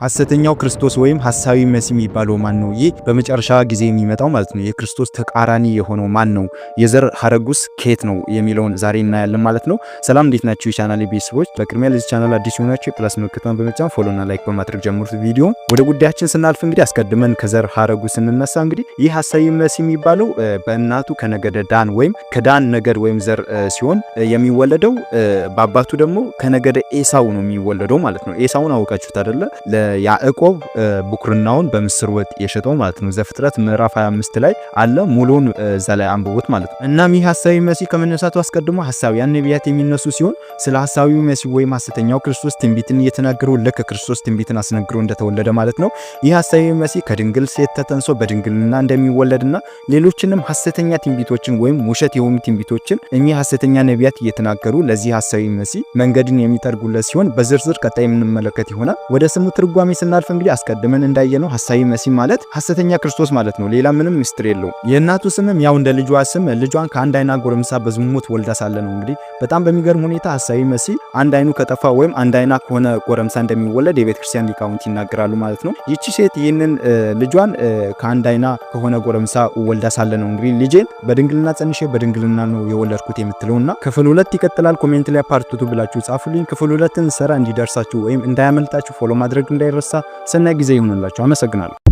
ሐሰተኛው ክርስቶስ ወይም ሐሳዊ መሲህ የሚባለው ማን ነው? ይህ በመጨረሻ ጊዜ የሚመጣው ማለት ነው። የክርስቶስ ተቃራኒ የሆነው ማን ነው? የዘር ሐረጉስ ከየት ነው የሚለውን ዛሬ እናያለን ማለት ነው። ሰላም እንዴት ናችሁ የቻናሌ ቤተሰቦች? በቅድሚያ ለዚህ ቻናል አዲስ የሆናችሁ ፕላስ ምልክቱን በመጫን ፎሎ እና ላይክ በማድረግ ጀምሩት ቪዲዮ። ወደ ጉዳያችን ስናልፍ እንግዲህ አስቀድመን ከዘር ሐረጉ ስንነሳ እንግዲህ ይህ ሐሳዊ መሲህ የሚባለው በእናቱ ከነገደ ዳን ወይም ከዳን ነገድ ወይም ዘር ሲሆን የሚወለደው በአባቱ ደግሞ ከነገደ ኤሳው ነው የሚወለደው ማለት ነው። ኤሳውን አውቃችሁት አይደለ? ያዕቆብ ብኩርናውን በምስር ወጥ የሸጠው ማለት ነው። ዘፍጥረት ምዕራፍ 25 ላይ አለ። ሙሉውን እዛ ላይ አንብቡት ማለት ነው። እናም ይህ ሐሳዊ መሲህ ከመነሳቱ አስቀድሞ ሐሳውያን ነቢያት የሚነሱ ሲሆን ስለ ሐሳዊው መሲህ ወይም ሐሰተኛው ክርስቶስ ትንቢትን እየተናገሩ ልክ ክርስቶስ ትንቢትን አስነግሮ እንደተወለደ ማለት ነው። ይህ ሐሳዊ መሲህ ከድንግል ሴት ተጠንሶ በድንግልና እንደሚወለድና ሌሎችንም ሐሰተኛ ትንቢቶችን ወይም ውሸት የሆኑ ትንቢቶችን እኚህ ሐሰተኛ ነቢያት እየተናገሩ ለዚህ ሐሳዊ መሲህ መንገድን የሚጠርጉለት ሲሆን በዝርዝር ቀጣይ የምንመለከት ይሆናል። ወደ ስሙ ትርጓሜ ስናልፍ እንግዲህ አስቀድመን እንዳየነው ሐሳዊ መሲህ ማለት ሐሰተኛ ክርስቶስ ማለት ነው። ሌላ ምንም ምስጢር የለውም። የእናቱ ስምም ያው እንደ ልጇ ስም ልጇን ከአንድ አይና ጎረምሳ በዝሙት ወልዳ ሳለ ነው። እንግዲህ በጣም በሚገርም ሁኔታ ሐሳዊ መሲህ አንድ አይኑ ከጠፋ ወይም አንድ አይና ከሆነ ጎረምሳ እንደሚወለድ የቤተ ክርስቲያን ሊቃውንት ይናገራሉ ማለት ነው። ይቺ ሴት ይህንን ልጇን ከአንድ አይና ከሆነ ጎረምሳ ወልዳ ሳለ ነው እንግዲህ ልጄን በድንግልና ጸንሼ በድንግልና ነው የወለድኩት የምትለውና ክፍል 2 ይቀጥላል። ኮሜንት ላይ ፓርት 2 ብላችሁ ጻፉልኝ። ክፍል 2ን ሰራ እንዲደርሳችሁ ወይም እንዳያመልጣችሁ ፎሎ ማድረግ እንዳይረሳ። ሰናይ ጊዜ ይሁንላችሁ። አመሰግናለሁ።